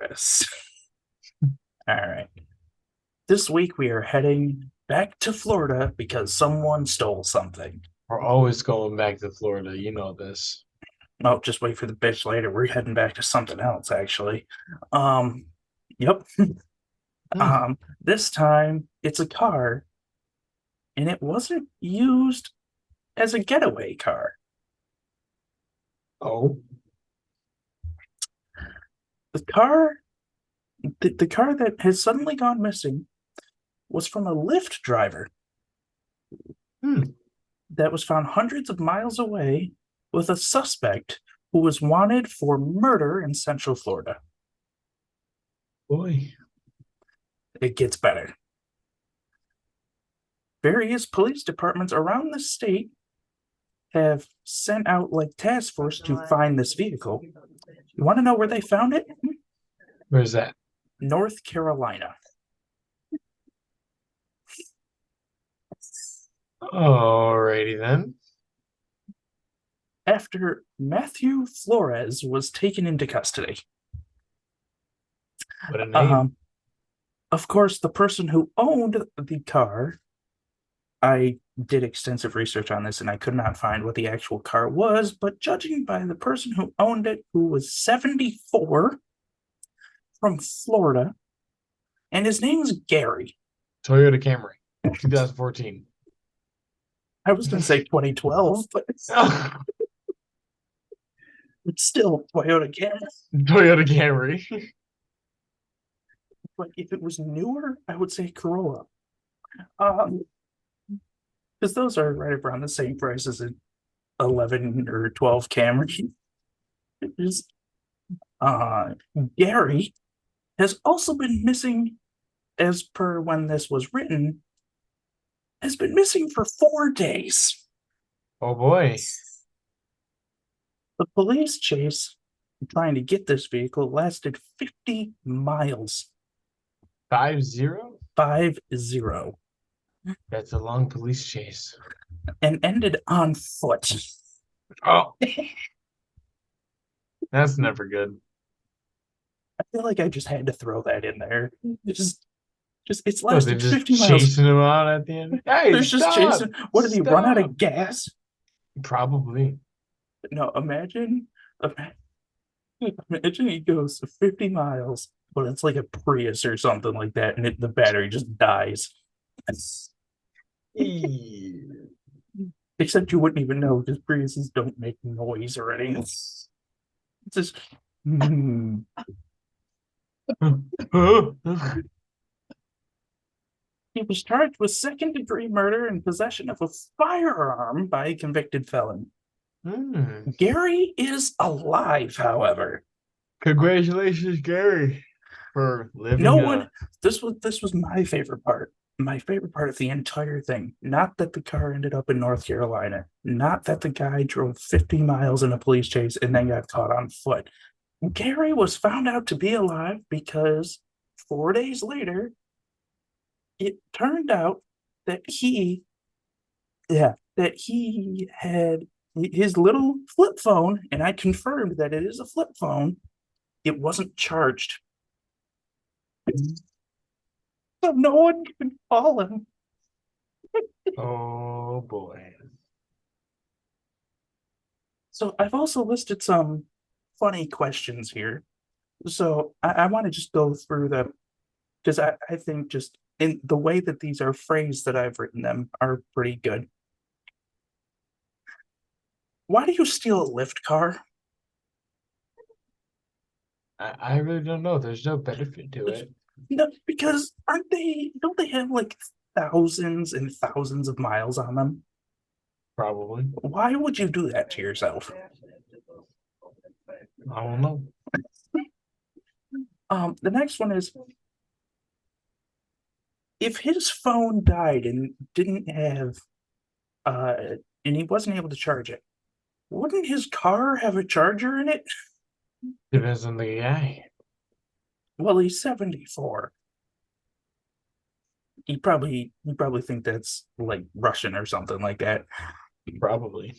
Yes. All right. This week we are heading back to Florida because someone stole something. We're always going back to Florida. You know this. Oh, just wait for the bitch later. We're heading back to something else, actually. Um, yep. Hmm. This time it's a car, and it wasn't used as a getaway car. Oh, The car, the car that has suddenly gone missing was from a Lyft driver hmm. that was found hundreds of miles away with a suspect who was wanted for murder in Central Florida. Boy. It gets better. Various police departments around the state have sent out like task force to find this vehicle. You want to know where they found it? Where's that? North Carolina. Alrighty then. After Matthew Flores was taken into custody. What a name. Um, of course, the person who owned the car, I did extensive research on this and I could not find what the actual car was, but judging by the person who owned it, who was 74 from Florida, and his name's Gary. Toyota Camry, 2014. I was going to say 2012, but it's still Toyota Camry. Toyota Camry. But if it was newer, I would say Corolla. Um, because those are right around the same price as an 11 or 12 Camry. Just, uh, Gary has also been missing, as per when this was written, has been missing for 4 days. Oh boy. The police chase trying to get this vehicle lasted 50 miles, 5-0. 50, That's a long police chase. and ended on foot. Oh, that's never good. I feel like I just had to throw that in there. Just it's What, they're lasted just 50 miles. chasing him out at the end? Hey, There's just stop! chasing. What did he run out Stop! of gas? Probably. No, imagine he goes 50 miles, but it's like a Prius or something like that, and the battery just dies. Eee. Except you wouldn't even know because Priuses don't make noise or anything. It's just. mm. He was charged with second-degree murder and possession of a firearm by a convicted felon. Hmm. Gary is alive, however. Congratulations, Gary, for No living one. a. This was my favorite part. My favorite part of the entire thing. Not that the car ended up in North Carolina. Not that the guy drove 50 miles in a police chase and then got caught on foot. Gary was found out to be alive because 4 days later, it turned out that he had his little flip phone, and I confirmed that it is a flip phone. It wasn't charged, so no one could call him. Oh boy. So I've also listed some funny questions here. So I want to just go through them because I think just in the way that these are phrased that I've written them are pretty good. Why do you steal a Lyft car? I really don't know. There's no benefit to it. No, because aren't they? Don't they have like thousands and thousands of miles on them? Probably. Why would you do that to yourself? I don't know. The next one is if his phone died and didn't have uh and he wasn't able to charge it, wouldn't his car have a charger in it? Depends on the guy. Well, he's 74. He probably think that's like Russian or something like that. Probably.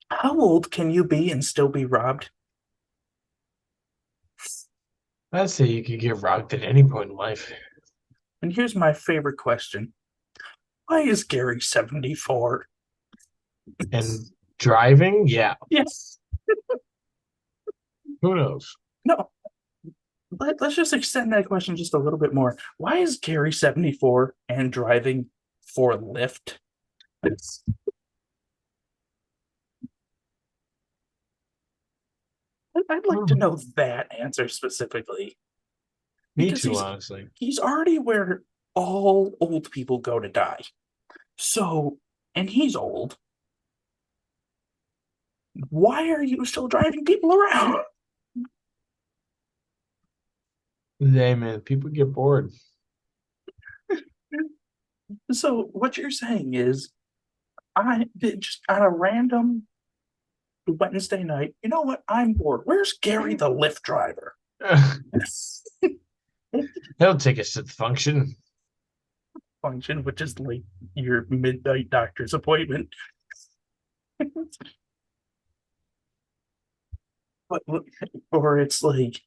How old can you be and still be robbed? I'd say you could get rocked at any point in life. And here's my favorite question. Why is Gary 74? And driving, yeah, Yes. who knows? No. Let's just extend that question just a little bit more. Why is Gary 74 and driving for Lyft? I'd like to Hmm. know that answer specifically Me because too, honestly. he's already where all old people go to die. So, and he's old. Why are you still driving people around? Hey man, people get bored. So, what you're saying is, I did just on a random Wednesday night, you know what? I'm bored. Where's Gary the Lyft driver? He'll take us to the function. Function, which is like your midnight doctor's appointment. But, or it's like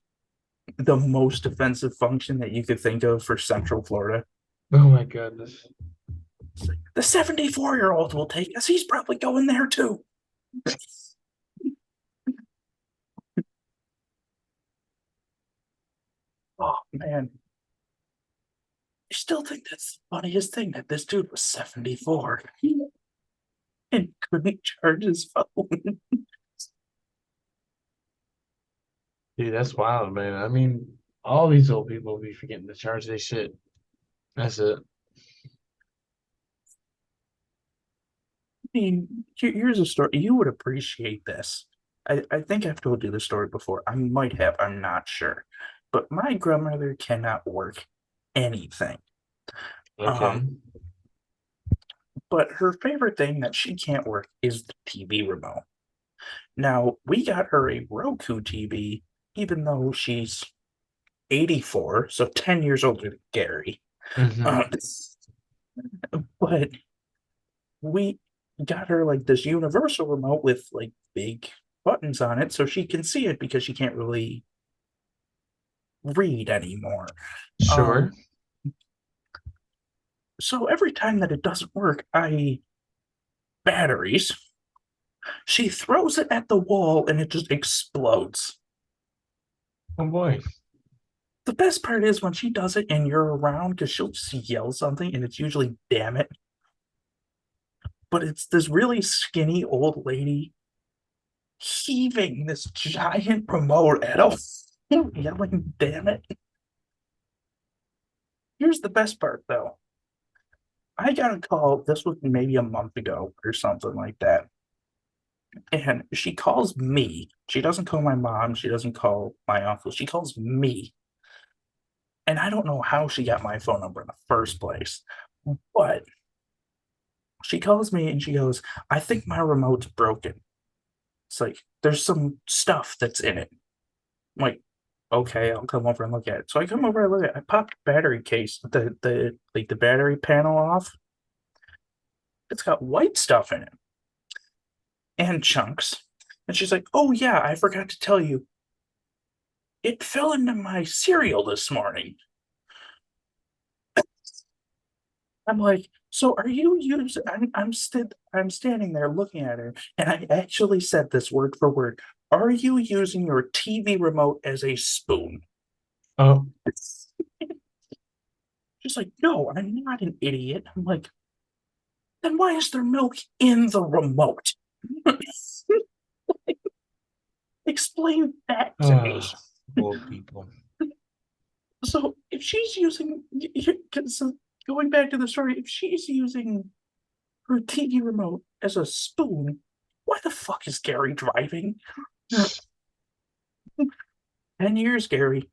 the most offensive function that you could think of for Central Florida. Oh my goodness. It's like, the 74-year-old will take us. He's probably going there too. Oh man. I still think that's the funniest thing that this dude was 74 and couldn't charge his phone. Dude, that's wild, man. I mean, all these old people be forgetting to charge their shit. That's it. I mean, here's a story. You would appreciate this. I think I've told you the story before. I might have, I'm not sure. But my grandmother cannot work anything. Okay. Um, but her favorite thing that she can't work is the TV remote. Now, we got her a Roku TV, even though she's 84, so 10 years older than Gary. Hmm. Um, but we got her like this universal remote with like big buttons on it so she can see it because she can't really read anymore. Sure. Um, so every time that it doesn't work, I batteries, she throws it at the wall and it just explodes. Oh boy. The best part is when she does it and you're around because she'll just yell something and it's usually damn it. But it's this really skinny old lady heaving this giant remote at us, yelling, damn it. Here's the best part though. I got a call, this was maybe a month ago or something like that. And she calls me. She doesn't call my mom. She doesn't call my uncle. She calls me. And I don't know how she got my phone number in the first place. But she calls me and she goes, I think my remote's broken. It's like, there's some stuff that's in it. I'm like, okay, I'll come over and look at it. So I come over and look at it. I pop the battery case, the battery panel off. It's got white stuff in it and chunks. And she's like, oh yeah, I forgot to tell you. It fell into my cereal this morning. I'm like, so are you using I'm standing there looking at her, and I actually said this word for word. Are you using your TV remote as a spoon? Oh, She's like, no, I'm not an idiot. I'm like, then why is there milk in the remote? Explain that to me. old people. So if she's using, so going back to the story, if she's using her TV remote as a spoon, why the fuck is Gary driving? 10 years, Gary.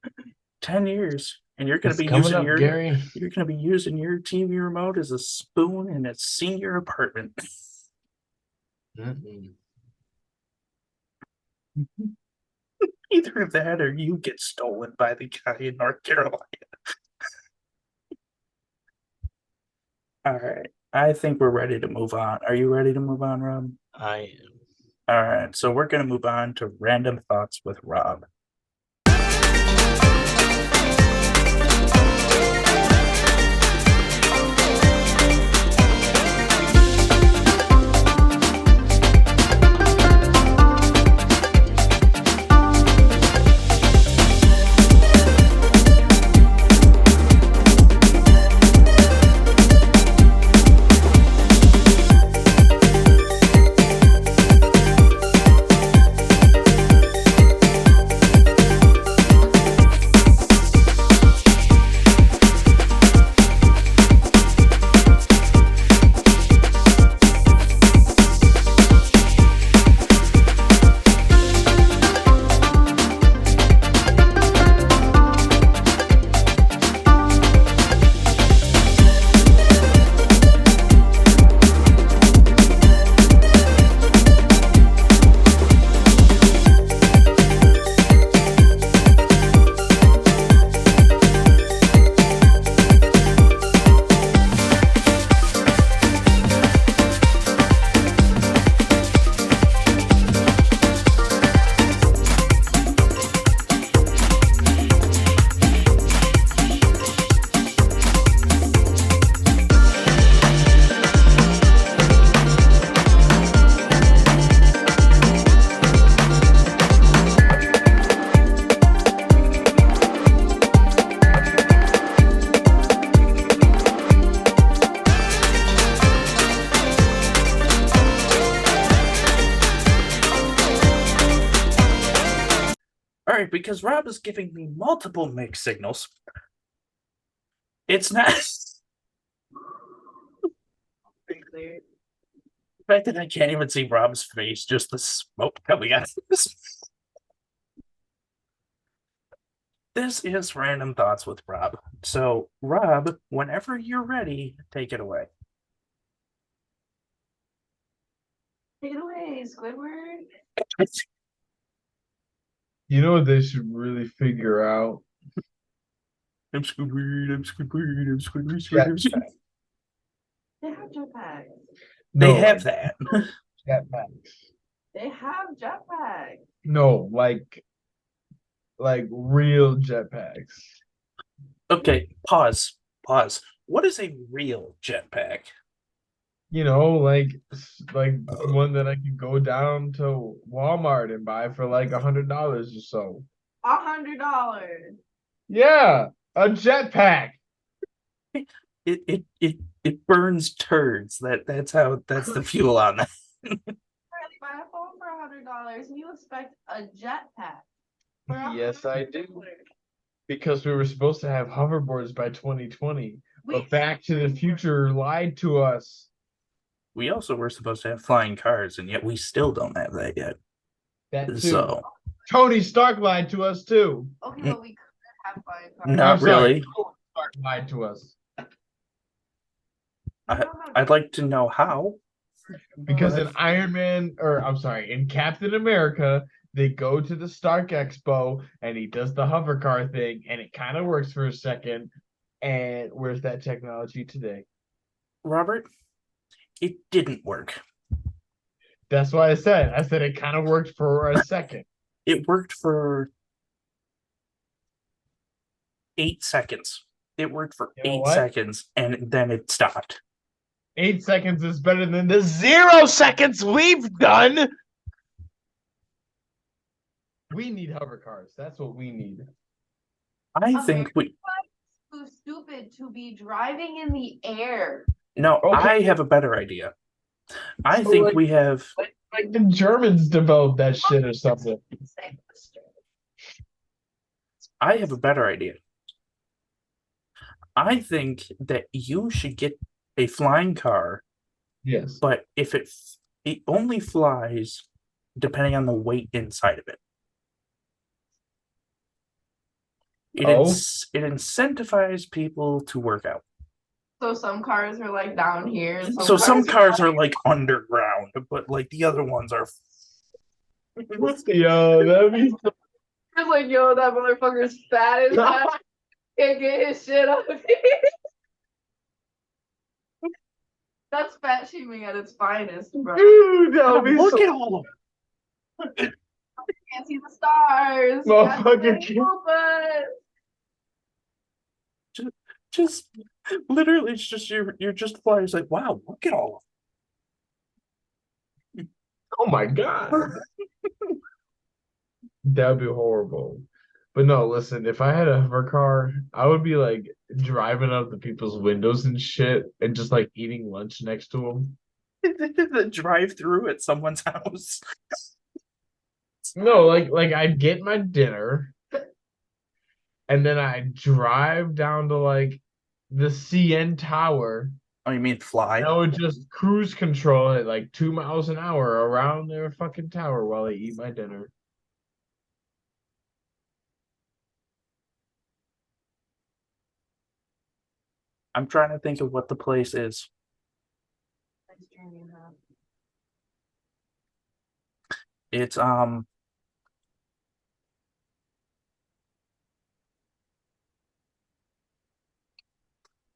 10 years, and It's coming up, Gary. you're gonna be using your TV remote as a spoon in a senior apartment. Mm-mm. Either that or you get stolen by the guy in North Carolina. All right. I think we're ready to move on. Are you ready to move on, Rob? I am. All right. So we're going to move on to random thoughts with Rob. right, because Rob is giving me multiple mixed signals. It's not Clear. the fact that I can't even see Rob's face, just the smoke coming out of this. This is Random Thoughts with Rob. So, Rob, whenever you're ready, take it away. Take it away, Squidward. You know what they should really figure out? I'm Squidward, I'm Squidward, I'm Squidward, Jet- Squidward, Squidward. They have jetpacks. They No, have like that. jetpacks. They have jetpacks. No, like real jetpacks. Okay, pause. Pause. What is a real jetpack? You know, like one that I could go down to Walmart and buy for like $100 or so. $100. Yeah, a jetpack. It burns turds. That's the fuel on that. Currently buy a phone for $100 and you expect a jetpack. for Yes, I do. $100. Because we were supposed to have hoverboards by 2020, We- but Back to the Future lied to us. We also were supposed to have flying cars, and yet we still don't have that yet. That too. So Tony Stark lied to us too. Okay, but we could have flying cars. Not I'm sorry, really. Tony Stark lied to us I'd like to know how. because in Iron Man, or I'm sorry, in Captain America, they go to the Stark Expo and he does the hover car thing, and it kind of works for a second. And where's that technology today? Robert, it didn't work. That's why I said it kind of worked for a second. It worked for 8 seconds. It worked for You know 8 what? seconds, and then it stopped. 8 seconds is better than the 0 seconds we've done. We need hover cars. That's what we need. I think we. Too stupid to be driving in the air. No, Okay. I have a better idea. I So, think like- we have. Like the Germans developed that shit or something. I have a better idea. I think that you should get a flying car, Yes. but if it only flies depending on the weight inside of it. It incentivizes people to work out. So some cars are like down here. And So some cars are like underground, but like the other ones are. Yo, that'd be so It's like, yo, that motherfucker's fat as hell. Can't get his shit up. That's fat shaming at its finest, bro. dude, that would be Look so at all of them. Can't see the stars. Motherfucker Can't see can't- the Just literally, it's just you're just flying. It's like, wow, look at all of oh my god. That would be horrible. But no, listen, if I had a hover car, I would be like driving up the people's windows and shit and just like eating lunch next to them. the drive-through at someone's house. No, like I'd get my dinner and then I'd drive down to like the CN Tower. Oh, you mean fly? I would just cruise control at like 2 miles an hour around their fucking tower while I eat my dinner. I'm trying to think of what the place is. It's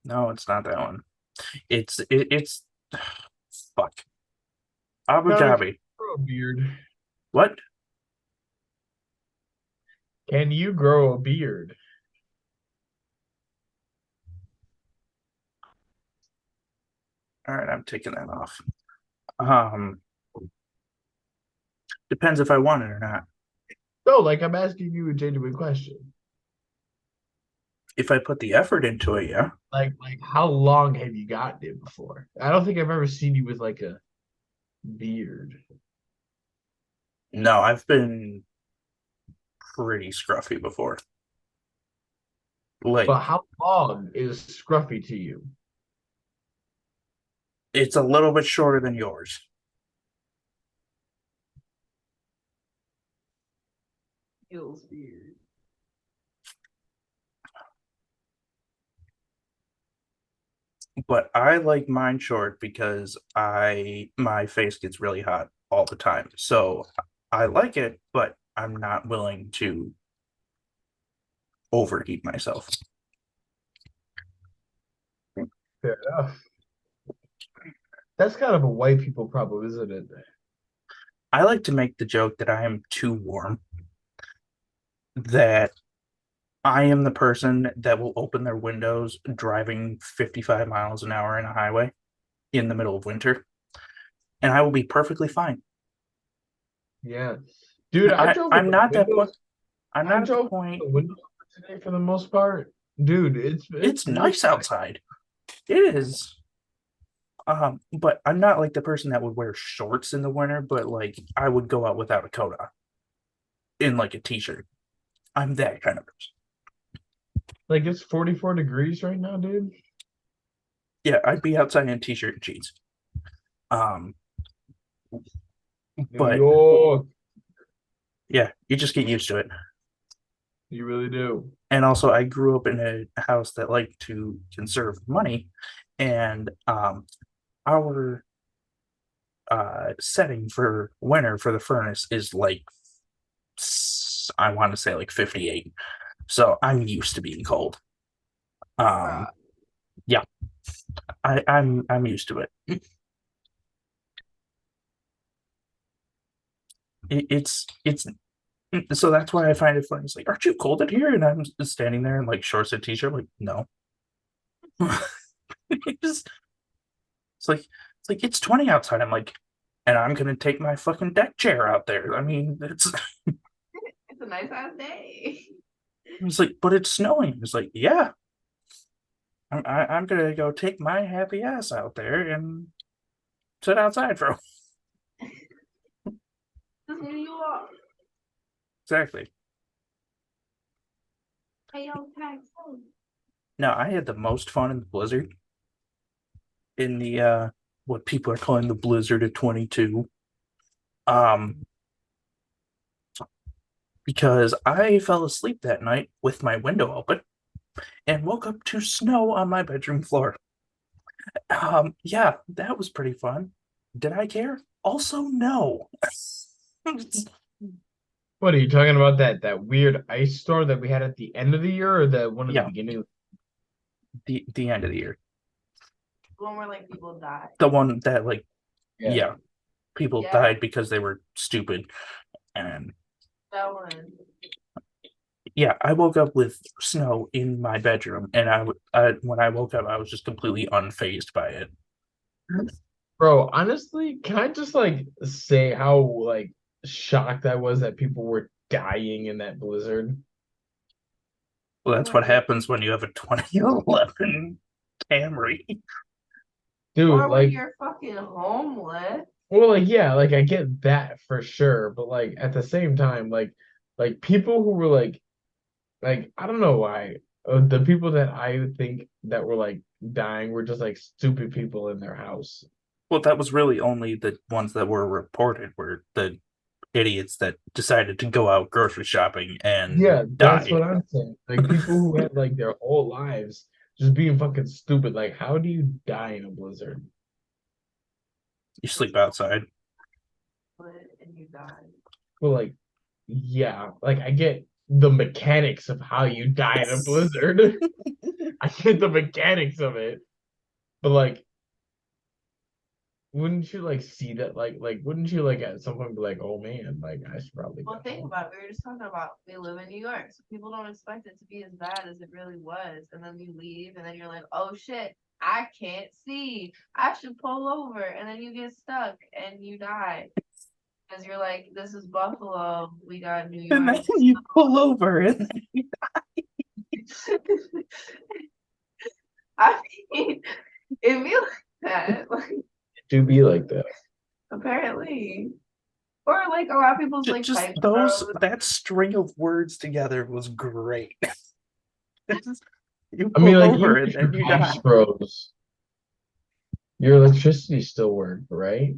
no, it's not that one. It's fuck. Abu Connor, Dhabi. Grow a beard. What? Can you grow a beard? All right, I'm taking that off. Depends if I want it or not. No, like I'm asking you a genuine question. If I put the effort into it, yeah. Like how long have you gotten it before? I don't think I've ever seen you with like a beard. No, I've been pretty scruffy before. Like, But how long is scruffy to you? it's a little bit shorter than yours. Feels weird. But I like mine short because my face gets really hot all the time. So I like it, but I'm not willing to overheat myself. Fair enough. That's kind of a white people problem, isn't it? I like to make the joke that I am too warm, that I am the person that will open their windows driving 55 miles an hour in a highway in the middle of winter, and I will be perfectly fine. Yeah. Dude, I drove with I'm the not that point. windows. I'm I not at the drove with point. the windows today for the most part. Dude, It's really nice outside. It is. But I'm not like the person that would wear shorts in the winter, but like I would go out without a coat on in like a t-shirt. I'm that kind of person. like it's 44 degrees right now, dude. Yeah, I'd be outside in a t-shirt and jeans. Um, New but York. yeah, you just get used to it. You really do. And also, I grew up in a house that liked to conserve money, and our setting for winter for the furnace is like I want to say like 58. So I'm used to being cold. Um, yeah, I'm used to it. It's so that's why I find it funny. It's like, aren't you cold in here? And I'm just standing there in like shorts and t-shirt, like, no. It's, it's like it's 20 outside. I'm like, and I'm gonna take my fucking deck chair out there. I mean, It's a nice ass day. it's like, but it's snowing. It's like, yeah, I'm gonna go take my happy ass out there and sit outside for This is New York. exactly. Hey, yo, tax. Now I had the most fun in the blizzard in the what people are calling the blizzard of 22. Um, because I fell asleep that night with my window open and woke up to snow on my bedroom floor. Yeah, that was pretty fun. Did I care? Also, no. What are you talking about? That weird ice storm that we had at the end of the year, or the one at the Yeah, beginning? the end of the year. One where like people die. The one that like Yeah. yeah, people Yeah. died because they were stupid. And That one. yeah, I woke up with snow in my bedroom, and when I woke up, I was just completely unfazed by it. Bro, honestly, can I just like say how like shocked I was that people were dying in that blizzard? Well, that's what happens when you have a 2011 Camry. Dude, Or when like, you're fucking homeless. well, like, yeah, like I get that for sure, but like at the same time, like people who were like I don't know why the people that I think that were like dying were just like stupid people in their house. Well, that was really only the ones that were reported were the idiots that decided to go out grocery shopping and Yeah, that's died. what I'm saying. Like people who had like their whole lives just being fucking stupid. Like, how do you die in a blizzard? You sleep outside. And you die. Well, like, yeah, like I get the mechanics of how you die in a blizzard. I get the mechanics of it, but like, wouldn't you like see that? Like, wouldn't you like at some point be like, oh man, like I should probably Well, go. think about it. We were just talking about we live in New York, so people don't expect it to be as bad as it really was. And then you leave, and then you're like, oh shit, I can't see. I should pull over. And then you get stuck and you die. Because you're like, this is Buffalo. We got New And York. then you pull over and I mean, it be like that. Like, Do be like that. apparently. Or like a lot of people's like Just pipes those froze. that string of words together was great. You I mean, pull like over even and if your then you pipes die. froze, your electricity still worked, right?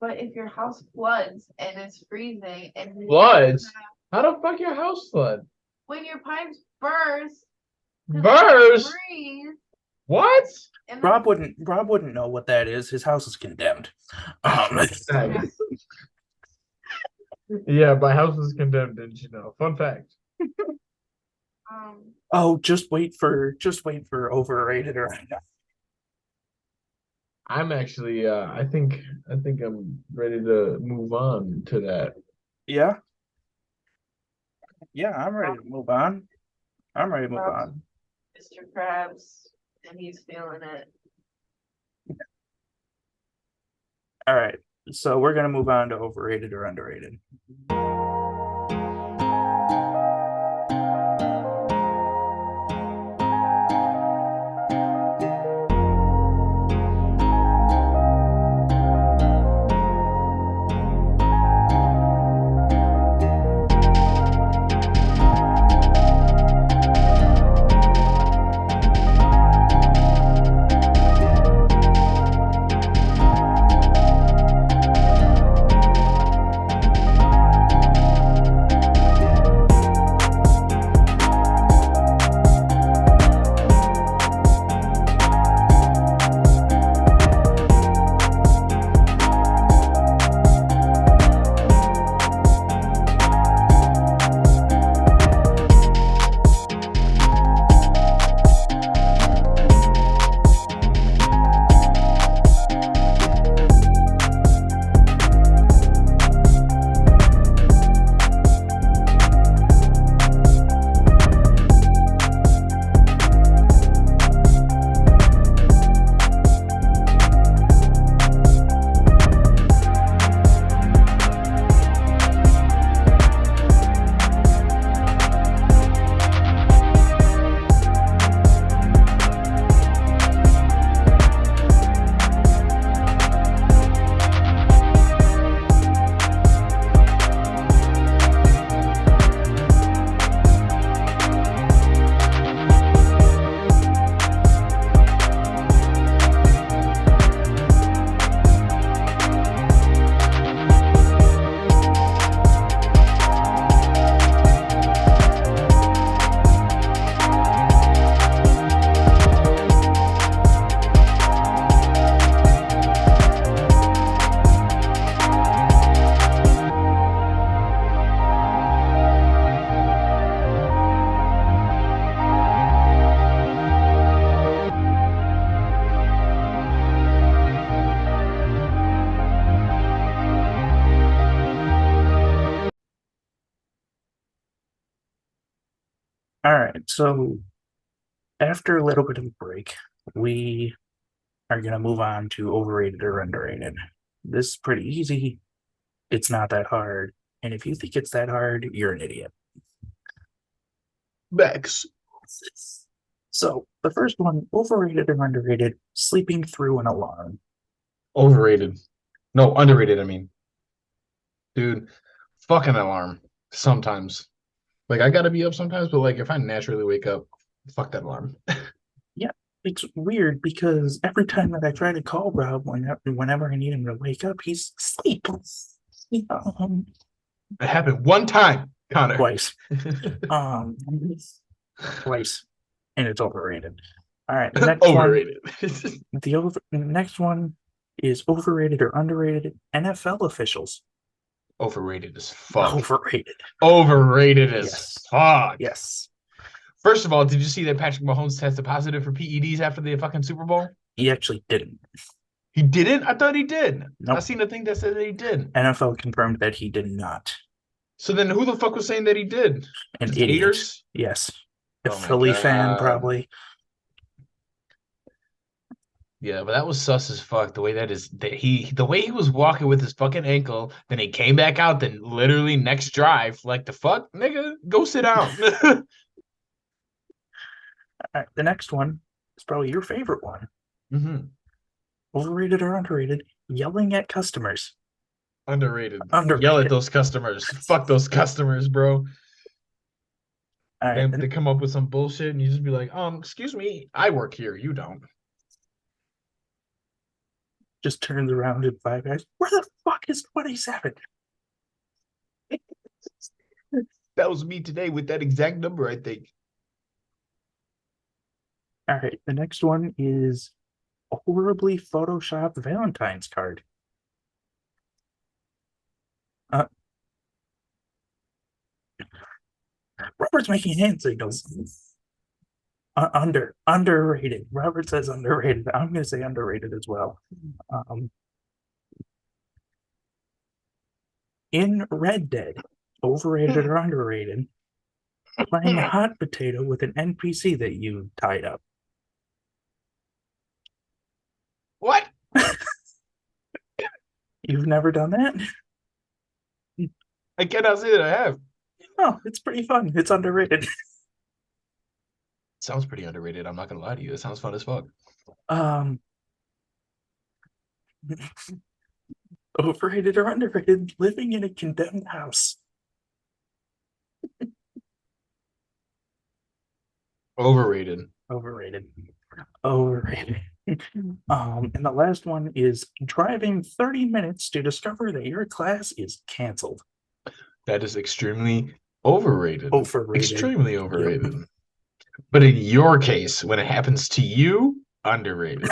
But if your house floods and it's freezing and you Floods? How the fuck your house flood? when your pipes burst, 'cause Burst? they freeze, What? and Rob wouldn't know what that is. His house is condemned. Yeah, my house is condemned, didn't you know? Fun fact. Oh, just wait for overrated or I'm actually I think I'm ready to move on to that. yeah. Yeah, I'm ready to move on. I'm ready to move on. Mr. Krabs, and he's feeling it. All right. So we're gonna move on to overrated or underrated. All right. So after a little bit of a break, we are gonna move on to overrated or underrated. This is pretty easy. It's not that hard. And if you think it's that hard, you're an idiot. Bex. So the first one, overrated or underrated, sleeping through an alarm. Overrated. No, underrated, I mean. Dude, fucking alarm. Sometimes. Like I gotta be up sometimes, but like if I naturally wake up, fuck that alarm. Yeah, it's weird because every time that I try to call Rob, whenever I need him to wake up, he's asleep. Um, It happened one time, Connor. twice. Um, twice, and it's overrated. All right, the next Overrated. one. The next one is overrated or underrated. NFL officials. Overrated as fuck. Overrated. Overrated as Yes. fuck. Yes. First of all, did you see that Patrick Mahomes tested positive for PEDs after the fucking Super Bowl? He actually didn't. He didn't? I thought he did. Nope. I seen a thing that said that he did. NFL confirmed that he did not. So then who the fuck was saying that he did? An Just idiot. haters? Yes. A Oh my Philly fan, God. probably. Yeah, but that was sus as fuck. The way the way he was walking with his fucking ankle, then he came back out, then literally next drive, like the fuck, nigga, go sit down. All right, the next one is probably your favorite one. Mm-hmm. Overrated or underrated? Yelling at customers. Underrated. Underrated. Yell at those customers. Fuck those customers, bro. All right, They come up with some bullshit and you just be like, excuse me, I work here, you don't. just turns around in Five Guys. Where the fuck is 27? That was me today with that exact number, I think. All right, the next one is a horribly photoshopped Valentine's card. Robert's making hand signals. Underrated. Robert says underrated. I'm gonna say underrated as well. In Red Dead, overrated or underrated? Playing hot potato with an NPC that you tied up. What? You've never done that? I cannot say that I have. Oh, it's pretty fun. It's underrated. Sounds pretty underrated. I'm not gonna lie to you. It sounds fun as fuck. Overrated or underrated? Living in a condemned house. Overrated. Overrated. Overrated. And the last one is driving 30 minutes to discover that your class is canceled. That is extremely overrated. Overrated. Extremely overrated. Yep. But in your case, when it happens to you, underrated.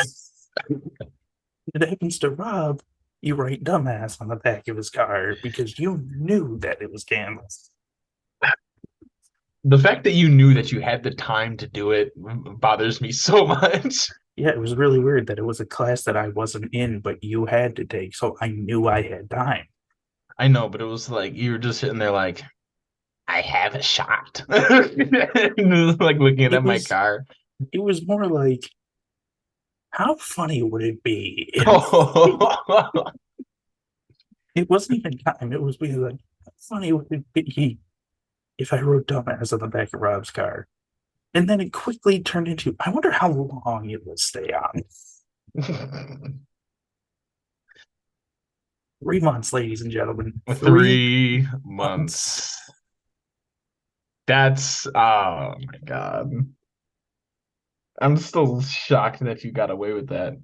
It happens to Rob, you write dumbass on the back of his car because you knew that it was canceled. The fact that you knew that you had the time to do it bothers me so much. Yeah, it was really weird that it was a class that I wasn't in, but you had to take, so I knew I had time. I know, but it was like you were just sitting there like, I have a shot. Like looking at my car. It was more like, how funny would it be? It wasn't even time. It was being like, how funny would it be if I wrote dumbass on the back of Rob's car? And then it quickly turned into, I wonder how long it will stay on. 3 months, ladies and gentlemen. 3 months. That's, oh my God. I'm still shocked that you got away with that.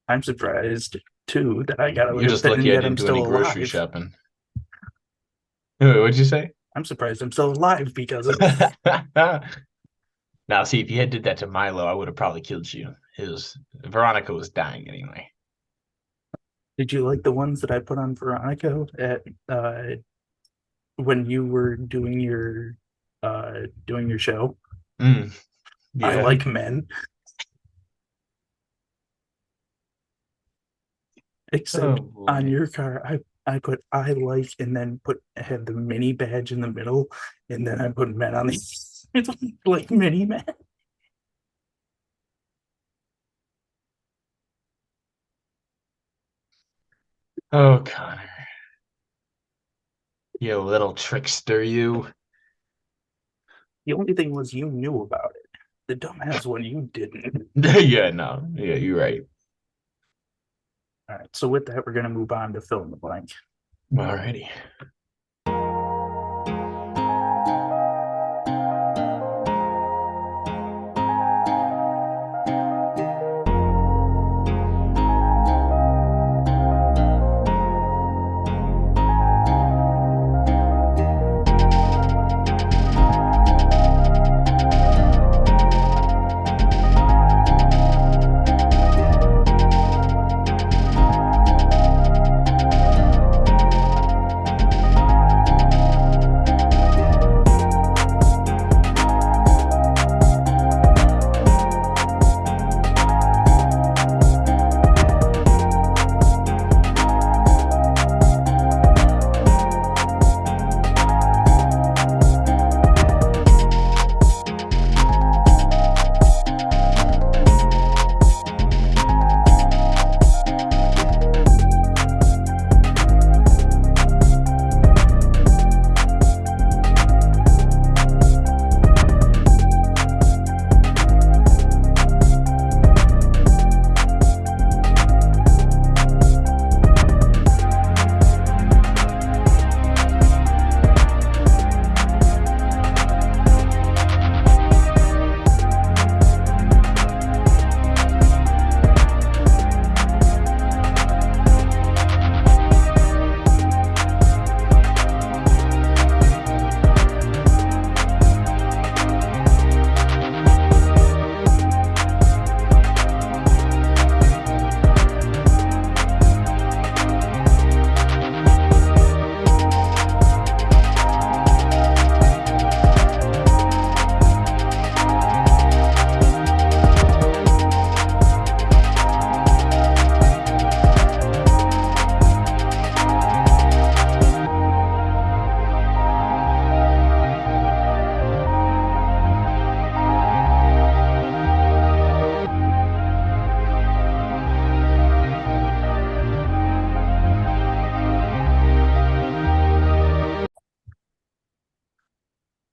I'm surprised, too, that I got away You're just with it. lucky I didn't do any grocery shopping. What'd you say? I'm surprised I'm still alive because of it. Now, see, if you had did that to Milo, I would have probably killed you. Veronica was dying anyway. Did you like the ones that I put on Veronica at when you were doing your show? Yeah. I like men. Except on your car, I put I like and then had the mini badge in the middle, and then I put men on the it's like mini men. Oh, Connor. You little trickster, you. The only thing was you knew about it. The dumbass one you didn't. Yeah, no. Yeah, you're right. All right, so with that, we're gonna move on to fill in the blank. Alrighty.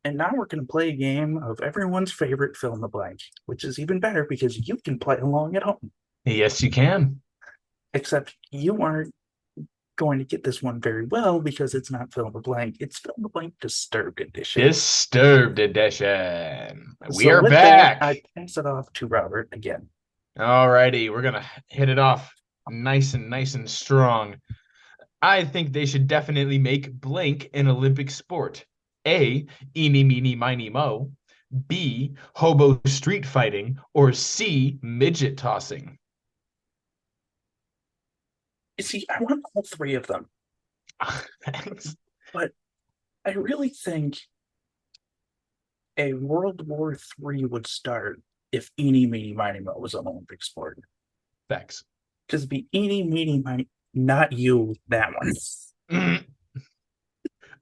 And now we're going to play a game of everyone's favorite fill in the blank, which is even better because you can play along at home. Yes, you can. Except you aren't going to get this one very well because it's not fill in the blank. It's fill in the blank disturbed edition. Disturbed edition. We So are with back. That, I pass it off to Robert again. Alrighty, we're gonna hit it off nice and strong. I think they should definitely make blank an Olympic sport. A, eeny, meeny, miny, mo. B, hobo street fighting. Or C, midget tossing. You see, I want all three of them, Thanks. but I really think a World War III would start if eeny, meeny, miny, mo was an Olympic sport. Thanks. Because it'd be eeny, meeny, miny, not you, that one.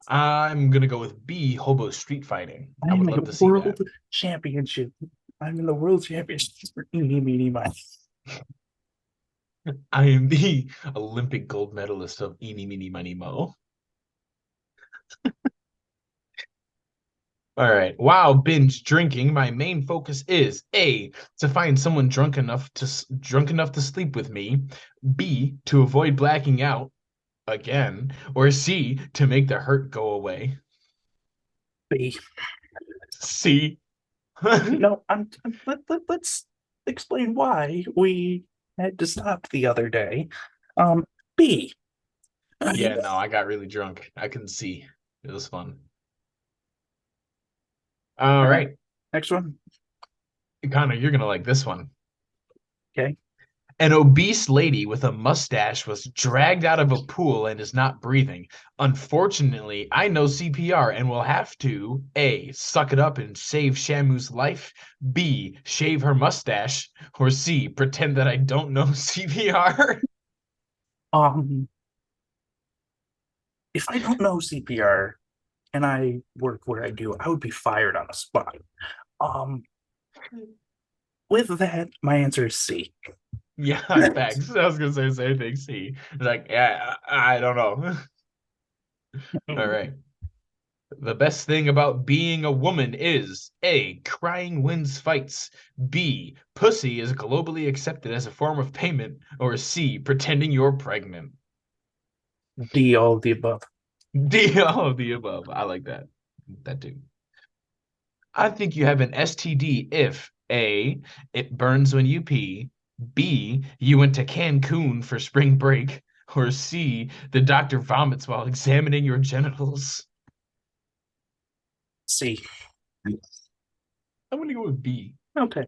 I'm gonna go with B, hobo street fighting. I I'm would a love to see world that. championship. I'm in the world championship for eeny, meeny, miny. I am the Olympic gold medalist of eeny, meeny, miny, mo. All right. While binge drinking, my main focus is A, to find someone drunk enough to sleep with me, B, to avoid blacking out again, or C, to make the hurt go away. B. C. No, let's explain why we had to stop the other day. B. Yeah, no, I got really drunk. I couldn't see. It was fun. All right. Next one. Connor, you're gonna like this one. Okay. An obese lady with a mustache was dragged out of a pool and is not breathing. Unfortunately, I know CPR and will have to A, suck it up and save Shamu's life, B, shave her mustache, or C, pretend that I don't know CPR. If I don't know CPR and I work where I do, I would be fired on the spot. With that, my answer is C. Yeah, thanks. I was gonna say the same thing. C. Like, yeah, I don't know. All right. The best thing about being a woman is A, crying wins fights, B, pussy is globally accepted as a form of payment, or C, pretending you're pregnant. D, all of the above. D, all of the above. I like that. That too. I think you have an STD if A, it burns when you pee, B, you went to Cancun for spring break, or C, the doctor vomits while examining your genitals. C. I'm gonna go with B. Okay.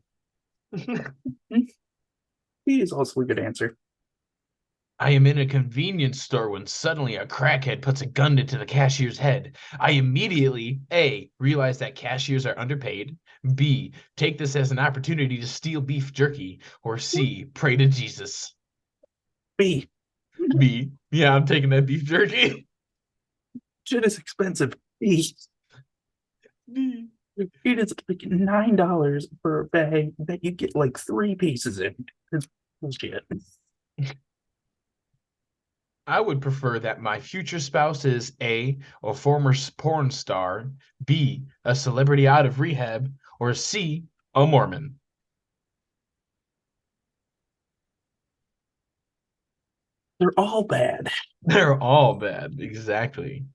B is also a good answer. I am in a convenience store when suddenly a crackhead puts a gun into the cashier's head. I immediately, A, realize that cashiers are underpaid, B, take this as an opportunity to steal beef jerky, or C, pray to Jesus. B. B, yeah, I'm taking that beef jerky. Shit is expensive. B. B. It is like $9 for a bag that you get like 3 pieces in. It's bullshit. I would prefer that my future spouse is A, a former porn star, B, a celebrity out of rehab, or C, a Mormon. They're all bad, They're all bad, exactly.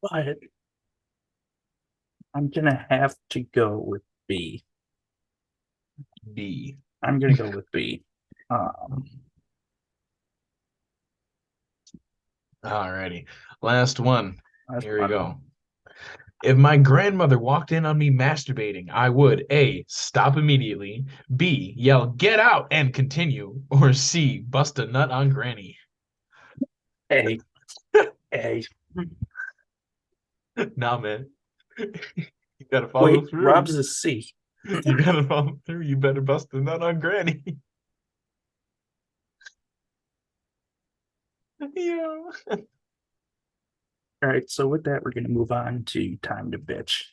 but I'm gonna have to go with B. B. I'm gonna go with B. Alrighty. Last one. That's Here we fun. go. If my grandmother walked in on me masturbating, I would A, stop immediately, B, yell, get out and continue, or C, bust a nut on granny. A. A. Nah, man. You gotta follow Wait, through. Rob's is C. You gotta follow through. You better bust a nut on granny. Yeah. All right, so with that, we're gonna move on to time to bitch.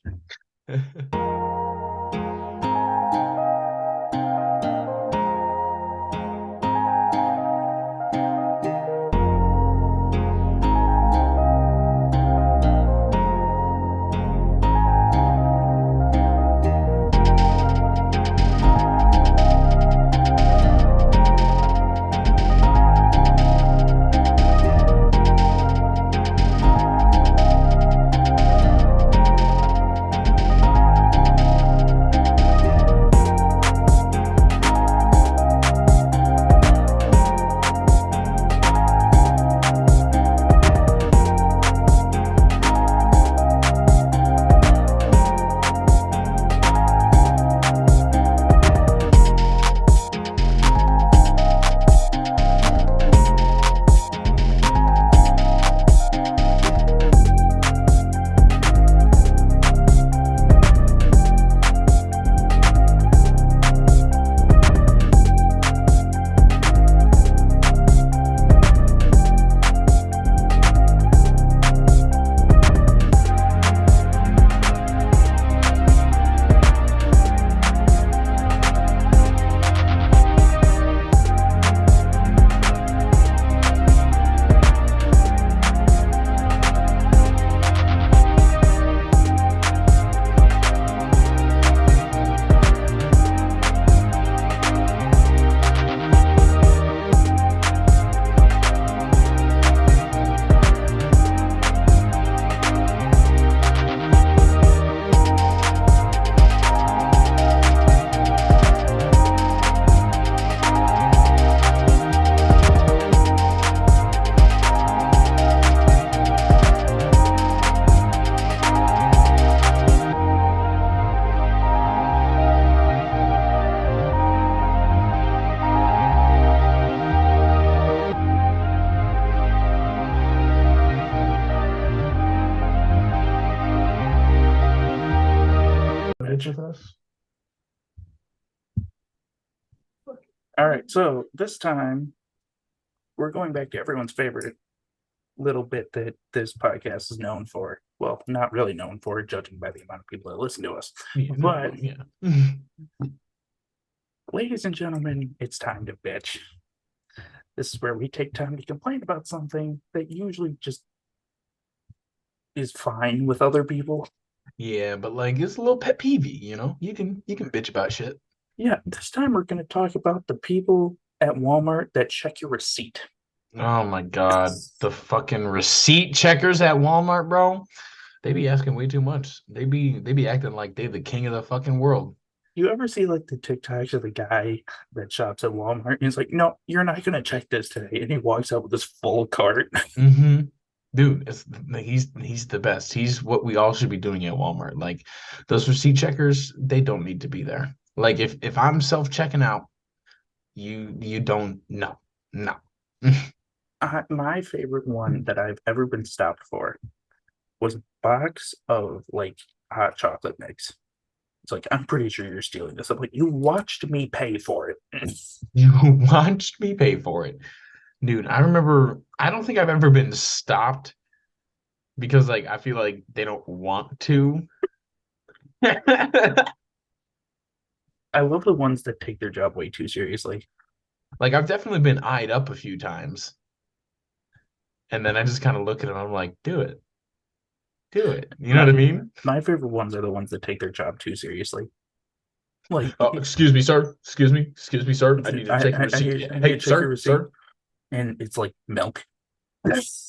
bitch with us. All right, so this time we're going back to everyone's favorite little bit that this podcast is known for. Well, not really known for, judging by the amount of people that listen to us. Yeah, But yeah. ladies and gentlemen, it's time to bitch. This is where we take time to complain about something that usually just is fine with other people. Yeah, but like it's a little pet peeve, you know? You can bitch about shit. Yeah, this time we're going to talk about the people at Walmart that check your receipt. Oh my god. The fucking receipt checkers at Walmart, bro. They be asking way too much. They be acting like they the king of the fucking world. You ever see like the TikToks of the guy that shops at Walmart? And he's like, "No, you're not going to check this today," and he walks out with this full cart. Mm-hmm. Dude, he's the best. He's what we all should be doing at Walmart. Like those receipt checkers, they don't need to be there. Like if I'm self-checking out, you don't no. My favorite one that I've ever been stopped for was a box of like hot chocolate mix. It's like, I'm pretty sure you're stealing this. I'm like, you watched me pay for it. You watched me pay for it. Dude, I remember, I don't think I've ever been stopped because like I feel like they don't want to. I love the ones that take their job way too seriously. Like I've definitely been eyed up a few times. And then I just kind of look at them, I'm like, do it. Do it. You know what I mean? My favorite ones are the ones that take their job too seriously. Like, Oh, excuse me, sir. Excuse me, sir. I need to check your I receipt. need to Hey, check your sir, receipt. sir. And it's like milk.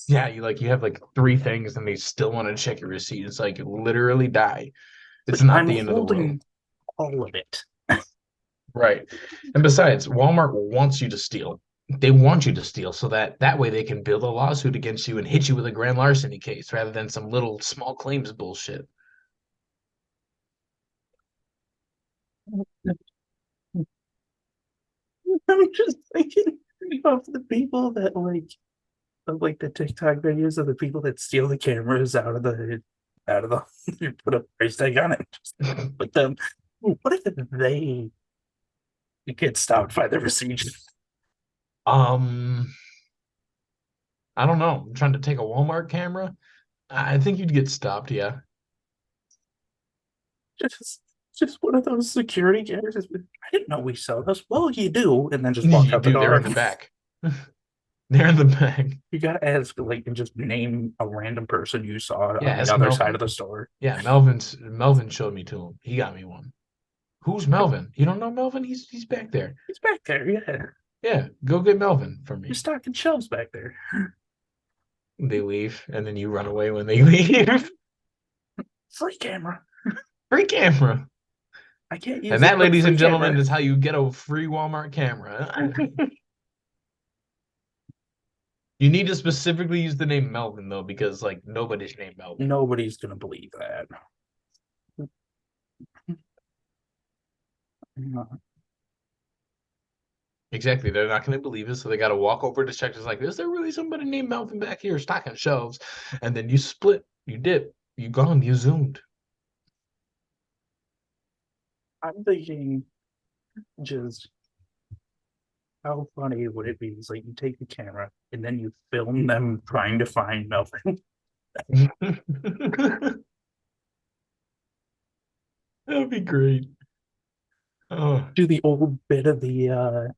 Yeah, you have like 3 things and they still want to check your receipt. It's like literally die. It's like, not I'm the end of the world. holding all of it. Right. And besides, Walmart wants you to steal. They want you to steal so that way they can build a lawsuit against you and hit you with a grand larceny case rather than some little small claims bullshit. I'm just thinking of the people that like the TikTok videos of the people that steal the cameras out of the you put a price tag on it. Just like them. What if they get stopped by the receipt? Um, I don't know. I'm trying to take a Walmart camera. I think you'd get stopped, yeah. Just one of those security cameras. I didn't know we sell this. Well, you do, and then just walk You out the do, they're door. in the back. They're in the back. You gotta ask, like, and just name a random person you saw Yeah, on ask the other Melvin. side of the store. Yeah, Melvin showed me to him. He got me one. Who's Melvin? You don't know Melvin? He's back there. He's back there, yeah. Yeah, go get Melvin for me. You're stocking shelves back there. They leave, and then you run away when they leave. Free camera. Free camera. I can't use And that, it, but ladies free and gentlemen, camera. is how you get a free Walmart camera. You need to specifically use the name Melvin, though, because like nobody's named Melvin. Nobody's gonna believe that. Exactly. They're not going to believe it, so they got to walk over to check. It's like, is there really somebody named Melvin back here stocking shelves? And then you split, you dip, you gone, you zoomed. I'm thinking, just how funny would it be? It's like you take the camera and then you film them trying to find Melvin. That'd be great. Oh, Do the old bit of the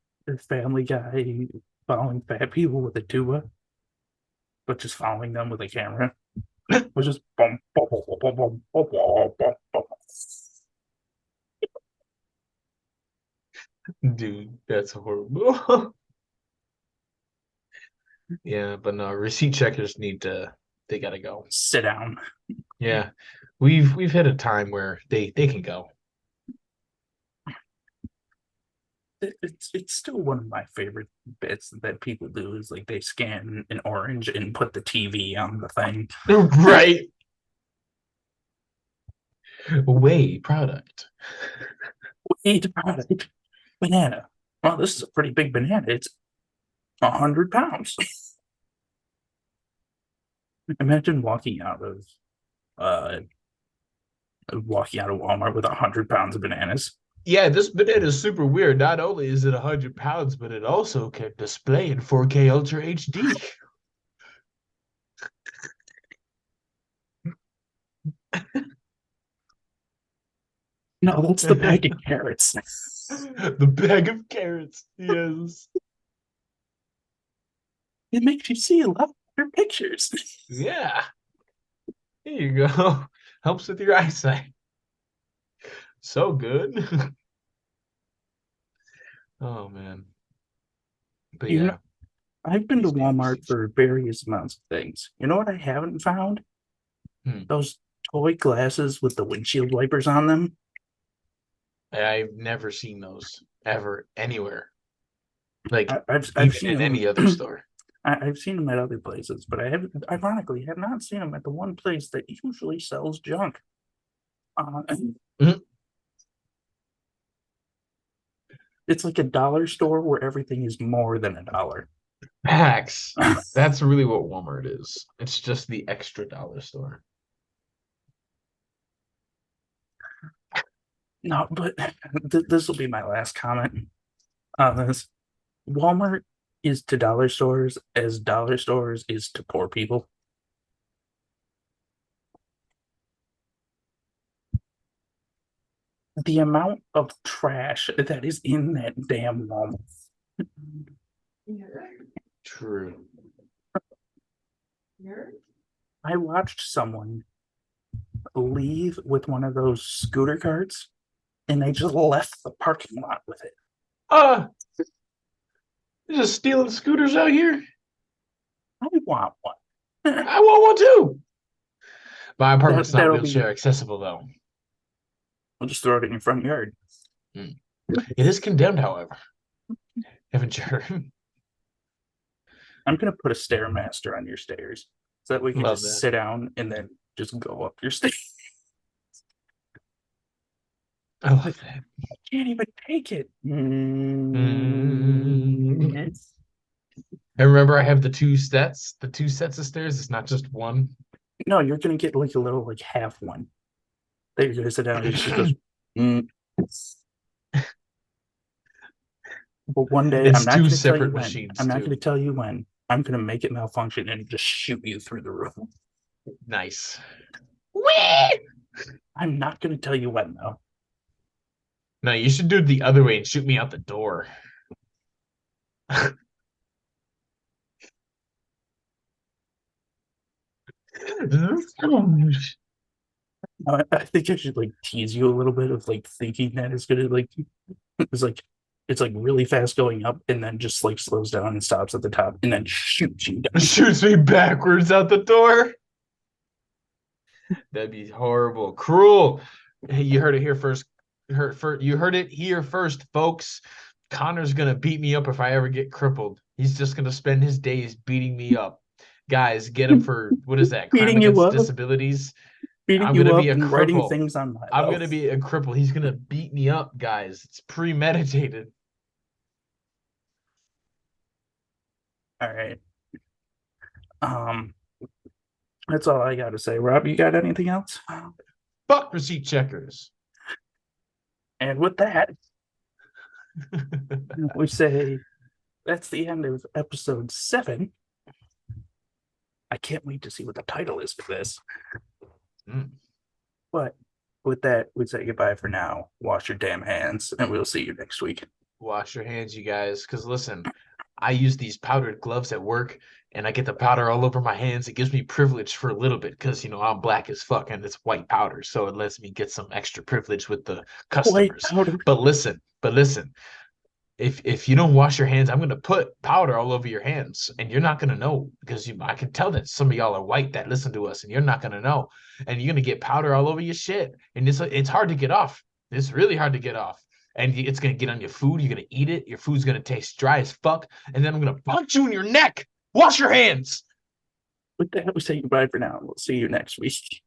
Family Guy following fat people with a tuba, but just following them with a camera. Was just bum, bum, bum, bum, bum, bum, bum, bum, bum. dude, that's horrible. Yeah, but no, receipt checkers they gotta go. Sit down. Yeah. We've hit a time where they can go. It's still one of my favorite bits that people do is like they scan an orange and put the TV on the thing. Right. Whey product. Eat product. Banana. Well, this is a pretty big banana. It's 100 pounds. Imagine walking out of walking out of Walmart with 100 pounds of bananas. Yeah, this banana is super weird. Not only is it 100 pounds, but it also can display in 4K Ultra HD. No, that's the bag of carrots. The bag of carrots. Yes. It makes you see a lot better pictures. Yeah. Here you go. Helps with your eyesight. So good. Oh man. But You yeah, know, I've been to these damn Walmart seats. for various amounts of things. You know what I haven't found? Hmm. Those toy glasses with the windshield wipers on them. I've never seen those ever anywhere. Like I've even seen in them. any other store. I've seen them at other places, but I haven't. Ironically, have not seen them at the one place that usually sells junk. Mhm. It's like a dollar store where everything is more than $1. Max. That's really what Walmart is. It's just the extra dollar store. No, but this will be my last comment on this. Walmart is to dollar stores as dollar stores is to poor people. The amount of trash that is in that damn Walmart. True. I watched someone leave with one of those scooter carts and they just left the parking lot with it. They're just stealing scooters out here. I want one. I want one too. My apartment's not That'll wheelchair be. accessible though. I'll just throw it in your front yard. It is condemned, however. Haven't you heard? I'm gonna put a stairmaster on your stairs so that we can Love just that. sit down and then just go up your stairs. I love that. I can't even take it. I remember I have the two sets of stairs. It's not just one. No, you're gonna get like a little like half one. That you're gonna sit down and it just goes. Mm. But one day, It's I'm not two going to tell you separate when. machines I'm not going too. to tell you when. I'm going to make it malfunction and just shoot you through the roof. Nice. Whee! I'm not going to tell you when, though. No, you should do it the other way and shoot me out the door. I think I should like tease you a little bit of like thinking that it's going to like, it's like, it's like really fast going up and then just like slows down and stops at the top and then shoots you down. Shoots me backwards out the door. That'd be horrible, cruel. Hey, you heard it here first. You heard it here first, folks. Connor's gonna beat me up if I ever get crippled. He's just gonna spend his days beating me up. Guys, get him for what is that? Crime Beating you against up, disabilities. beating I'm you gonna be up a and writing cripple. things on my I'm mouth. gonna be a cripple. He's gonna beat me up, guys. It's premeditated. All right. Um, that's all I got to say. Rob, you got anything else? Fuck receipt checkers. And with that, we say that's the end of episode 7. I can't wait to see what the title is for this. Mm. But with that, we say goodbye for now. Wash your damn hands, and we'll see you next week. Wash your hands, you guys. Because listen, I use these powdered gloves at work and I get the powder all over my hands. It gives me privilege for a little bit because, I'm black as fuck and it's white powder. So it lets me get some extra privilege with the White customers. powder. But listen, if you don't wash your hands, I'm going to put powder all over your hands and you're not going to know because I can tell that some of y'all are white that listen to us and you're not going to know. And you're going to get powder all over your shit. And it's hard to get off. It's really hard to get off. And it's going to get on your food. You're going to eat it. Your food's going to taste dry as fuck. And then I'm going to punch you in your neck. Wash your hands. With that, we say goodbye for now. We'll see you next week.